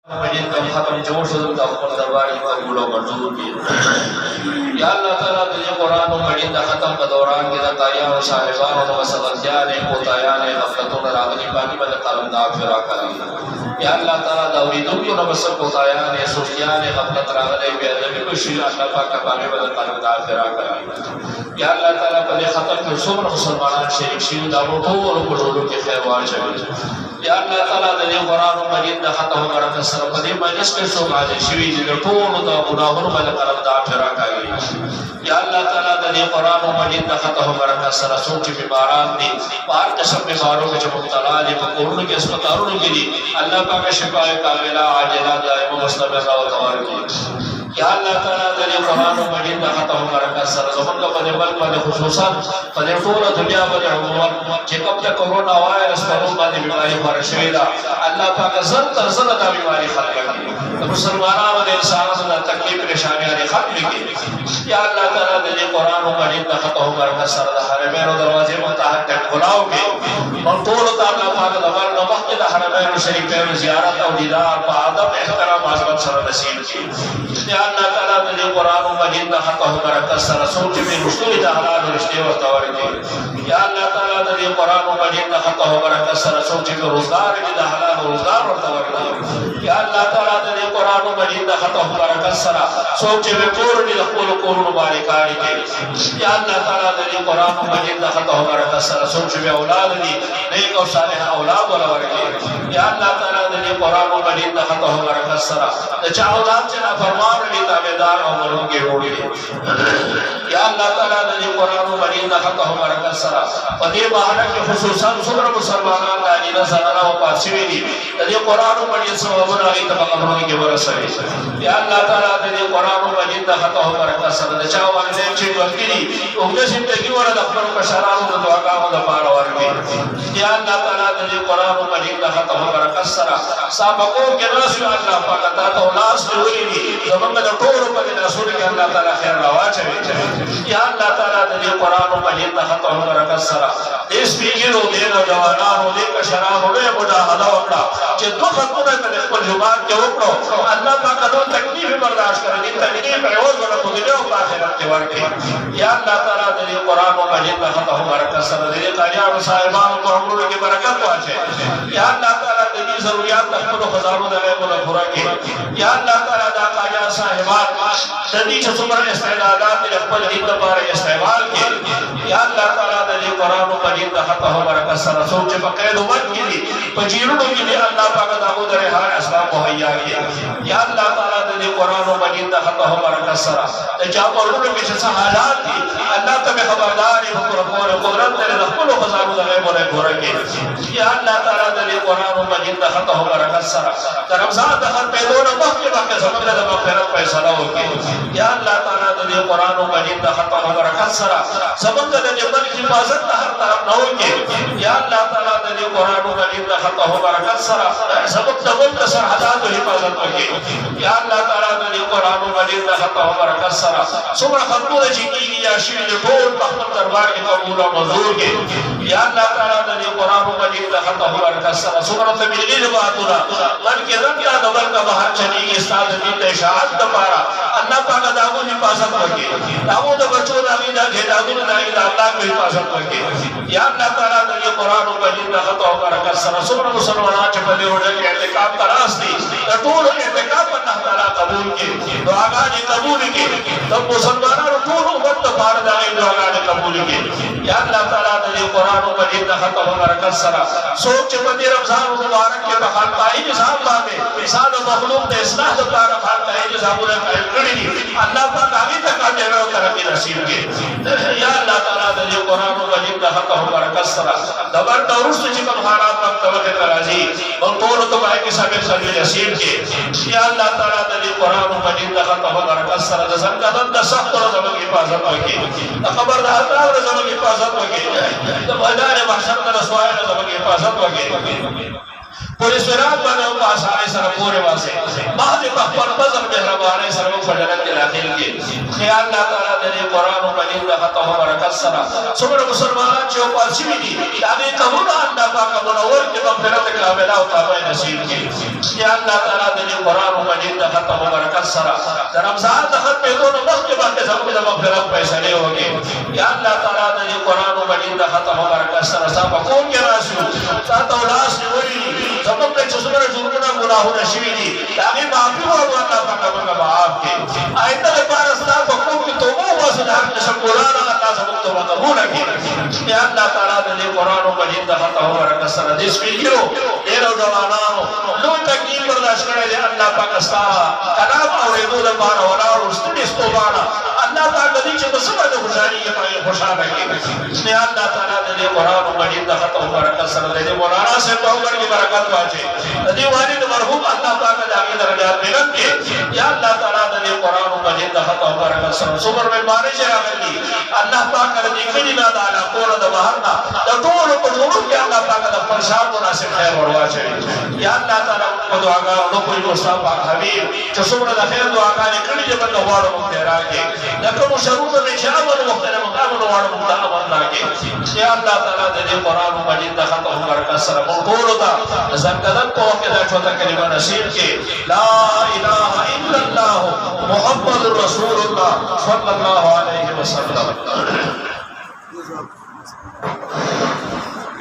मजीद का खत्म जोश का दरबार कबूल और मंजूर की या अल्लाह ताला तुझे कुरान और मजीद का खत्म का दौरान के ताया और साहिबान और मसलतिया ने पोताया ने गफलतों ने रागनी पानी में कलमदार फिरा करी या अल्लाह ताला दौरीदों की और मसल पोताया ने सुफिया ने गफलत रागने बेअदबी को शी अल्लाह पाक का पानी में कलमदार फिरा करी या अल्लाह ताला पहले खत्म के सुमन मुसलमान शरीक शी दावों और कुलों के खैरवार चले या अल्लाह ताला दे कुरान मजीद दा खत्म करके सर पदे मजलिस के सो गाजे शिवी दे टोल दा गुनाहों में करदा फिरा काई या अल्लाह ताला दे कुरान मजीद दा खत्म करके सर सोच बीमारान दी पार कसम बीमारों में जो मुब्तला है कोरोना के अस्पतालों के लिए अल्लाह पाक शिफा कामिला आजिला दायम मुस्तमिर और तबारक या अल्लाह ताला दे कुरान मजीद दा खत्म करके सर जमन का पदे बल पदे खुसूसन पदे टोल दुनिया में अमूमन जे कब तक कोरोना वायरस कोरोना दी बीमारी शहीदा अल्लाह पाक जन तरसल दा बीमारी खत्म की मुसलमानों ने इंसानों से तकलीफ परेशानियां खत्म की या अल्लाह ताला दे कुरान मजीद दा खत्म करके सर हरमैन दरवाजे मुतहद खुलाओ के और तोल अल्लाह पाक दबर मस्जिद हरमैन शरीफ में जियारत और दीदार बा अदब एहतराम आजमत सर नसीब की या अल्लाह ताला दे कुरान मजीद दा खत्म करके सर सोच में मुश्किल दा हालात रिश्ते और तवारी या अल्लाह ताला दे कुरान मजीद दा खत्म करके सर सोच में रोजगार के दा हालात रोजगार और तवारी या अल्लाह ताला दे कुरान मजीद दा खत्म करके सर सोच में कोर दी कोर मुबारकानी के या अल्लाह ताला दे कुरान मजीद दा खत्म करके सर सोच में औलाद दी नेक और सालेह औलाद वाला वर्ग या अल्लाह ताला दे कुरान मजीद दा खत्म करके सर चा औलाद जना फरमान दी ताबेदार और मरूं के रोड़ी या अल्लाह ताला दे कुरान मजीद दा खत्म करके सर पदे बाहर के खुसूसन सुबर मुसलमानान दा नी नजराना व पासवी दी दे कुरान मजीद सबब आई तबकरों के वरसे या अल्लाह ताला दे कुरान मजीद दा खत्म करके सर चा वाले ची वक्ती उम्र जिंदगी वाला दफर का शराब व दुआ का व पार वर्ग या अल्लाह ताला दे कुरान मजीद दा खत्म करके सर सबको के नास अल्लाह पाक ता तो नास हुई दी जमन में टोर पर रसूल के अल्लाह ताला खैर नवाज है या अल्लाह ताला दे कुरान मजीद दा खत्म करके सर देश पीगिरो दे नौजवाना हो दे का शराब हो दे मुजाहदा वकड़ा जे दो खत्म में कुल जुबान के वकड़ो अल्लाह पाक नो तकलीफ बर्दाश्त करे दी तकलीफ है और बड़ा खुद ने आखिरत के वर्ग या अल्लाह ताला दे कुरान मजीद दा खत्म करके सर दे काया साहिबान को हम लोग की बरकत पहुंचे या अल्लाह ताला दे जरूरियात को खजानों दे को पूरा की या अल्लाह ताला दा काया साहिबान सदी चुमर इस्तेदादात ने अपने दिन पर इस्तेमाल के या अल्लाह ताला दे कुरान मजीद दा खत्म करके सर सोच बकायद उम्मत की दी पजीरों की ने अल्लाह पाक दाऊद रे हार असबाब मुहैया किया या अल्लाह ताला दे कुरान मजीद दा खत्म करके सर ते जा पर उन्होंने के हालात थी अल्लाह तब खबरदार है कुदरत ने रखो खजानों दे बोले पूरा के या अल्लाह ताला दे कुरान मजीद दा खत्म करके सर रमजान दखल पे दो वक्त के वक्त समझ ले मगफिरत फैसला हो के या अल्लाह ताला दे कुरान मजीद दा खत्म करके सर सबक दे जबल की हिफाजत हर तरफ न हो के या अल्लाह ताला दे कुरान मजीद दा खत्म करके सर सबक दबल का सरहदात हिफाजत हो के या अल्लाह ताला दे कुरान मजीद दा खत्म करके सर सुबह खत्म दे की या शील बोल मखदम दरबार के कबूल और मंजूर के या अल्लाह ताला दे कुरान मजीद दा खत्म करके सर सुबह तबलीग बातुरा मन के रब या दबल का बाहर चली इस्ताद दी इशाअत द पारा अल्लाह पाक दावो हिफाजत करके दावो द बच्चों दा भी दा दादू दा अल्लाह को हिफाजत करके या अल्लाह ताला दे कुरान मजीद दा खत्म करके सर सुबह मुसलमाना च पले हो जाए इत्तिकाब तरास दी टूल इत्तिकाब अल्लाह ताला कबूल के दुआगा जी कबूल के तब मुसलमाना टूल उम्मत पार दा दुआगा जी कबूल के या अल्लाह ताला दे कुरान मजीद दा खत्म करके सर सोच बदी रमजान मुबारक के बखान पाई निजाम बामे साल मखलूक दे इस्लाह द पार खान पाई निजाम ने करी अल्लाह पाक आगे तक दे रो तरक्की नसीब के या अल्लाह ताला दे कुरान मजीद दा खत्म करके सर दबर दरुस जी बहारात मकतब के राजी और तोल तो भाई के सब सभी नसीब के या अल्लाह ताला दे कुरान मजीद दा खत्म करके सर जसन का द सख्त और जब की हिफाजत होगी खबरदार और जब की हिफाजत होगी तो मैदान महशर का रसवाए जब की हिफाजत होगी पुलिस विराट बने पास आए सर पूरे वासे باندې خپل فضل مهرباني سره په جنت کې داخل کې یا الله تعالی دې قرآن مجید د ختم برکت سره څومره مسلمانان چې او پارسي دي دا دې قبول الله پاک منور کې مغفرت کامله او تابع نصیب کې یا الله تعالی دې قرآن مجید د ختم برکت سره د رمضان د ختم دوه وخت باندې زموږ د مغفرت فیصله وکړي یا الله تعالی دې قرآن مجید د ختم برکت سره صاحب کوم کې راشو تاسو ولاس نیولې زموږ چې څومره جوړونه ګناهونه شوي دي دا به معافي وغواړو الله پاک موږ معاف کړي آیته لپاره ستاسو په کوم کې توبه واسه د حق شکرانه الله زموږ توبه قبول کړي یا الله تعالی دې قرآن مجید د ختم برکت سره دې سپیکرو ډېر ځوانانو نو تکلیف برداشت کړی دی الله پاک ستاسو کلام اورېدو لپاره ولاړو ستړي ستوبانه الله پاک دې چې په سبا د خوشالي کې پای خوشاله کړي یا الله تعالی دې قرآن مجید د ختم برکت سره دې مولانا صاحب په عمر کې برکت واچي دې والد مرحوم الله پاک دې هغه درجات بلند کړي یا الله تعالی دې قرآن مجید د ختم برکت سره صبر مې معنی چې راغلي الله پاک دې کړي دا د علاقو د بهرنا د ټول په ټول کې الله پاک د فرشاد مناسب خیر ورواچي یا الله تعالی په دعاګانو کوئی مصطفی حبیب چې څومره د خیر دعاګانې کړي چې په غواړو مونږ راکې لکه شروع د شامل مختلف مقامونو غواړو مونږ ته امر راکې یا الله تعالی دې قرآن مجید د ختم برکت سره مونږ ټول ته زنګدن په وخت دا چوتا کلمه نصیب کې لا اله الا الله محمد رسول الله صلی الله علیه وسلم